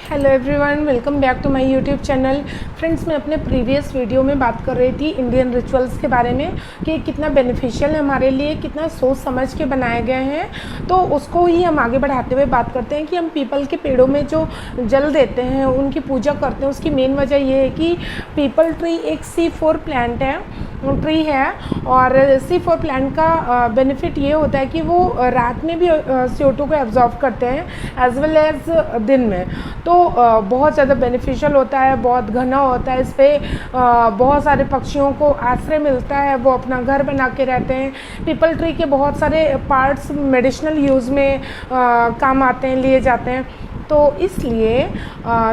Hello everyone, welcome back to my YouTube channel. Friends, मैं अपने previous video में बात कर रही थी इंडियन रिचुअल्स के बारे में कि कितना बेनिफिशियल है हमारे लिए, कितना सोच समझ के बनाए गए हैं। तो उसको ही हम आगे बढ़ाते हुए बात करते हैं कि हम पीपल के पेड़ों में जो जल देते हैं, उनकी पूजा करते हैं। उसकी मेन वजह ये है कि पीपल ट्री एक C4 प्लांट है, ट्री है। और C4 प्लांट का बेनिफिट ये होता है कि वो रात में भी CO2 को एब्जॉर्ब करते हैं एज वेल एज दिन में। तो बहुत ज़्यादा बेनिफिशियल होता है, बहुत घना होता है। इस पर बहुत सारे पक्षियों को आश्रय मिलता है, वो अपना घर बना के रहते हैं। पीपल ट्री के बहुत सारे पार्ट्स मेडिसिनल यूज़ में काम आते हैं, लिए जाते हैं। तो इसलिए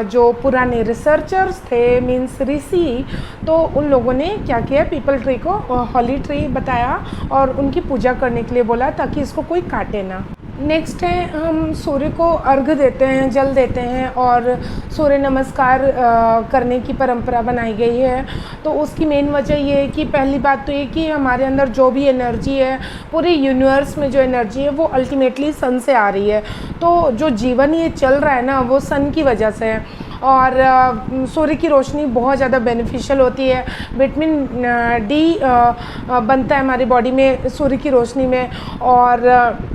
जो पुराने रिसर्चर्स थे, मीन्स ऋषि, तो उन लोगों ने क्या किया, पीपल ट्री को हॉली ट्री बताया और उनकी पूजा करने के लिए बोला ताकि इसको कोई काटे ना। नेक्स्ट है, हम सूर्य को अर्घ देते हैं, जल देते हैं और सूर्य नमस्कार करने की परंपरा बनाई गई है। तो उसकी मेन वजह ये है कि पहली बात तो ये कि हमारे अंदर जो भी एनर्जी है, पूरे यूनिवर्स में जो एनर्जी है, वो अल्टीमेटली सन से आ रही है। तो जो जीवन ये चल रहा है ना, वो सन की वजह से है। और सूर्य की रोशनी बहुत ज़्यादा बेनिफिशियल होती है। विटामिन D बनता है हमारी बॉडी में सूर्य की रोशनी में। और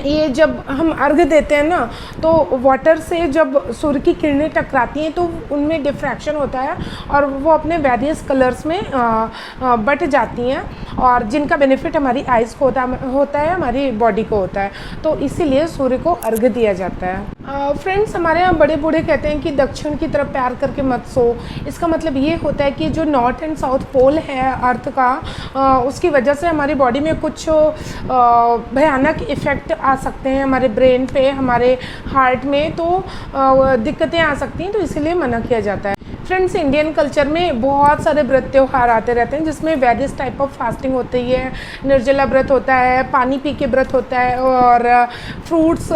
ये जब हम अर्घ देते हैं ना, तो वाटर से जब सूर्य की किरणें टकराती हैं तो उनमें डिफ्रैक्शन होता है और वो अपने वेरियस कलर्स में बट जाती हैं, और जिनका बेनिफिट हमारी आइज़ को होता है, हमारी बॉडी को होता है। तो इसीलिए सूर्य को अर्घ दिया जाता है। फ्रेंड्स, हमारे यहाँ बड़े बूढ़े कहते हैं कि दक्षिण की तरफ पैर करके मत सो। इसका मतलब ये होता है कि जो नॉर्थ एंड साउथ पोल है अर्थ का, उसकी वजह से हमारी बॉडी में कुछ भयानक इफ़ेक्ट आ सकते हैं, हमारे ब्रेन पे, हमारे हार्ट में। तो दिक्कतें आ सकती हैं, तो इसीलिए मना किया जाता है। फ्रेंड्स, इंडियन कल्चर में बहुत सारे व्रत त्यौहार आते रहते हैं जिसमें वेरियस टाइप ऑफ फास्टिंग होती है। निर्जला व्रत होता है, पानी पी के व्रत होता है, और फ्रूट्स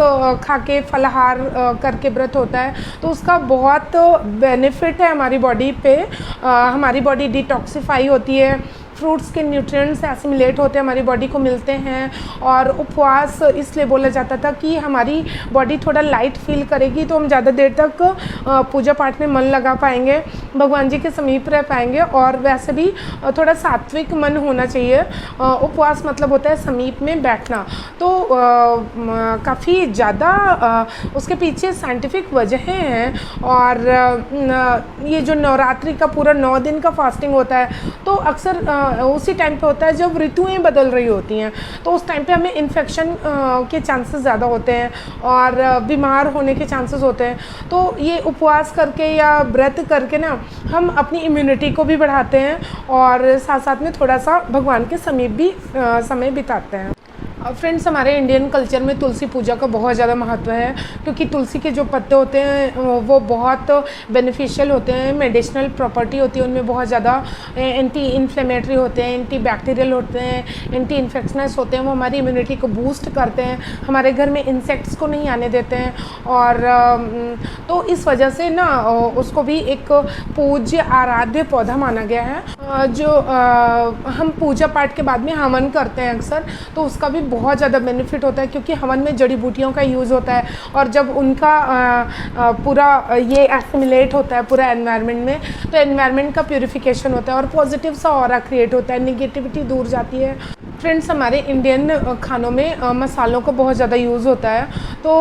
खा के फलाहार करके व्रत होता है। तो उसका बहुत बेनिफिट है हमारी बॉडी पे। हमारी बॉडी डिटॉक्सिफाई होती है, फ्रूट्स के न्यूट्रिएंट्स एसिमिलेट होते हैं, हमारी बॉडी को मिलते हैं। और उपवास इसलिए बोला जाता था कि हमारी बॉडी थोड़ा लाइट फील करेगी तो हम ज़्यादा देर तक पूजा पाठ में मन लगा पाएंगे, भगवान जी के समीप रह पाएंगे। और वैसे भी थोड़ा सात्विक मन होना चाहिए। उपवास मतलब होता है समीप में बैठना। तो काफ़ी ज़्यादा उसके पीछे साइंटिफिक वजहें हैं। और ये जो नवरात्रि का पूरा 9 दिन का फास्टिंग होता है, तो अक्सर उसी टाइम पे होता है जब ऋतुएं बदल रही होती हैं। तो उस टाइम पे हमें इन्फेक्शन के चांसेस ज़्यादा होते हैं और बीमार होने के चांसेस होते हैं। तो ये उपवास करके या व्रत करके ना, हम अपनी इम्यूनिटी को भी बढ़ाते हैं और साथ साथ में थोड़ा सा भगवान के समीप भी समय बिताते हैं। फ्रेंड्स, हमारे इंडियन कल्चर में तुलसी पूजा का बहुत ज़्यादा महत्व है, क्योंकि तुलसी के जो पत्ते होते हैं वो बहुत बेनिफिशियल होते हैं, मेडिसिनल प्रॉपर्टी होती है उनमें बहुत ज़्यादा। एंटी इन्फ्लेमेटरी होते हैं, एंटी बैक्टीरियल होते हैं, एंटी इन्फेक्शनस होते हैं। वो हमारी इम्यूनिटी को बूस्ट करते हैं, हमारे घर में इंसेक्ट्स को नहीं आने देते हैं। और तो इस वजह से ना उसको भी एक पूज्य आराध्य पौधा माना गया है। जो हम पूजा पाठ के बाद में हवन करते हैं अक्सर, तो उसका भी बहुत ज़्यादा बेनिफिट होता है, क्योंकि हवन में जड़ी बूटियों का यूज़ होता है। और जब उनका पूरा ये एसिमिलेट होता है पूरा एनवायरनमेंट में, तो एनवायरनमेंट का प्यूरिफिकेशन होता है और पॉजिटिव सा ऑरा क्रिएट होता है, नेगेटिविटी दूर जाती है। फ्रेंड्स, हमारे इंडियन खानों में मसालों का बहुत ज़्यादा यूज़ होता है, तो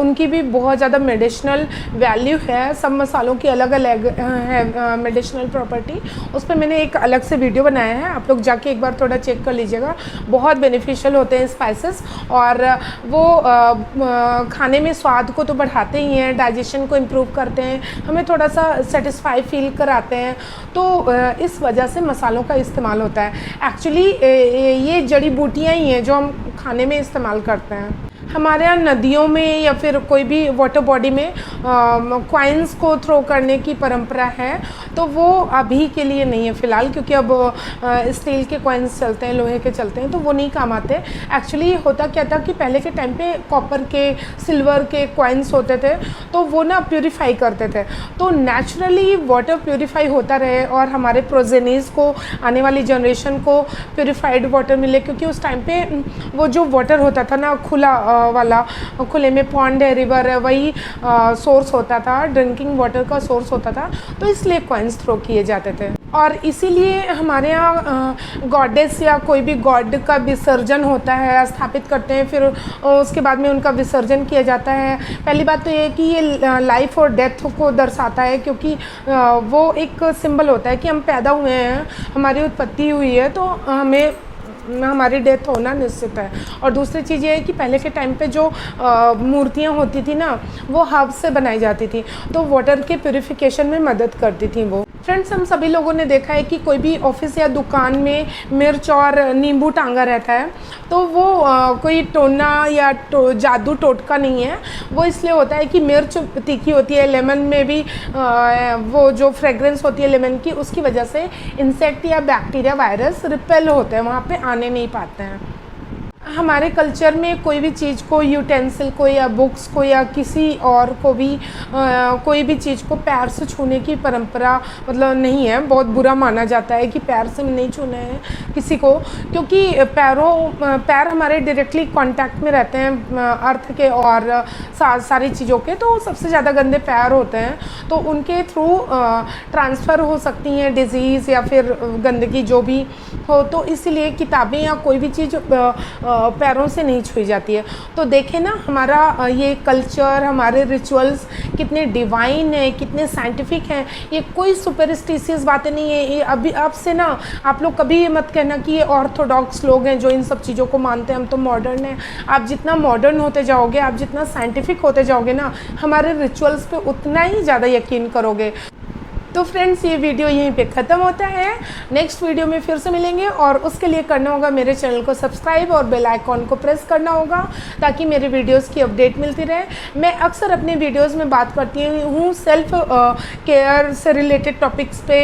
उनकी भी बहुत ज़्यादा मेडिसिनल वैल्यू है। सब मसालों की अलग अलग है मेडिसिनल प्रॉपर्टी। उस पर मैंने एक अलग से वीडियो बनाया है, आप लोग जाके एक बार थोड़ा चेक कर लीजिएगा। बहुत बेनिफिशियल होते हैं स्पाइसेस, और वो खाने में स्वाद को तो बढ़ाते ही हैं, डाइजेशन को इम्प्रूव करते हैं, हमें थोड़ा सा सेटिस्फाई फील कराते हैं। तो इस वजह से मसालों का इस्तेमाल होता है। एक्चुअली ये जड़ी बूटियाँ ही हैं जो हम खाने में इस्तेमाल करते हैं। हमारे यहाँ नदियों में या फिर कोई भी वाटर बॉडी में कॉइन्स को थ्रो करने की परंपरा है, तो वो अभी के लिए नहीं है फ़िलहाल, क्योंकि अब स्टील के कॉइन्स चलते हैं, लोहे के चलते हैं, तो वो नहीं काम आते। एक्चुअली होता क्या था कि पहले के टाइम पे कॉपर के, सिल्वर के कॉइन्स होते थे, तो वो ना प्यूरीफाई करते थे। तो नेचुरली वाटर प्यूरीफाई होता रहे और हमारे प्रोजेनीज को, आने वाली जनरेशन को प्यूरीफाइड वाटर मिले, क्योंकि उस टाइम पे वो जो वाटर होता था ना खुला वाला खुले में पॉन्ड है, रिवर है, वही सोर्स होता था, ड्रिंकिंग वाटर का सोर्स होता था, तो इसलिए कॉइन्स थ्रो किए जाते थे। और इसीलिए हमारे यहाँ गॉडेस या कोई भी गॉड का विसर्जन होता है, स्थापित करते हैं, फिर उसके बाद में उनका विसर्जन किया जाता है। पहली बात तो ये है कि ये लाइफ और डेथ को दर्शाता है, क्योंकि वो एक सिंबल होता है कि हम पैदा हुए हैं, हमारी उत्पत्ति हुई है, तो हमारी डेथ होना निश्चित है। और दूसरी चीज़ ये है कि पहले के टाइम पे जो मूर्तियाँ होती थी ना, वो हर्ब से बनाई जाती थी, तो वाटर के प्यूरिफिकेशन में मदद करती थी वो। फ्रेंड्स, हम सभी लोगों ने देखा है कि कोई भी ऑफिस या दुकान में मिर्च और नींबू टांगा रहता है, तो वो कोई टोना या जादू टोटका नहीं है। वो इसलिए होता है कि मिर्च तीखी होती है, लेमन में भी वो जो फ्रेग्रेंस होती है लेमन की, उसकी वजह से इंसेक्ट या बैक्टीरिया, वायरस रिपेल होते हैं, वहाँ पे आने नहीं पाते हैं। हमारे कल्चर में कोई भी चीज़ को, यूटेंसिल को या बुक्स को या किसी और को भी कोई भी चीज़ को पैर से छूने की परंपरा मतलब नहीं है। बहुत बुरा माना जाता है कि पैर से नहीं छूना है किसी को, क्योंकि पैर हमारे डायरेक्टली कांटेक्ट में रहते हैं अर्थ के और सारी चीज़ों के, तो सबसे ज़्यादा गंदे पैर होते हैं, तो उनके थ्रू ट्रांसफ़र हो सकती हैं डिजीज़ या फिर गंदगी जो भी हो। तो इसीलिए किताबें या कोई भी चीज़ पैरों से नहीं छुई जाती है। तो देखें ना, हमारा ये कल्चर, हमारे रिचुअल्स कितने डिवाइन है, कितने साइंटिफिक हैं। ये कोई सुपरस्टिशियस बातें नहीं है। ये अभी अब से ना आप लोग कभी ये मत कहना कि ये ऑर्थोडॉक्स लोग हैं जो इन सब चीज़ों को मानते हैं, हम तो मॉडर्न हैं। आप जितना मॉडर्न होते जाओगे, आप जितना साइंटिफिक होते जाओगे ना, हमारे रिचुअल्स पे उतना ही ज़्यादा यकीन करोगे। तो फ्रेंड्स, ये वीडियो यहीं पे ख़त्म होता है। नेक्स्ट वीडियो में फिर से मिलेंगे, और उसके लिए करना होगा मेरे चैनल को सब्सक्राइब और बेल आइकॉन को प्रेस करना होगा, ताकि मेरे वीडियोस की अपडेट मिलती रहे। मैं अक्सर अपने वीडियोस में बात करती हूँ सेल्फ केयर से रिलेटेड टॉपिक्स पे,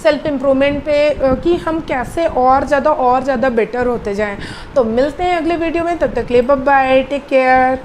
सेल्फ इम्प्रूवमेंट पे, कि हम कैसे और ज़्यादा बेटर होते जाएँ। तो मिलते हैं अगले वीडियो में, तब तक के लिए बाय बाय, टेक केयर।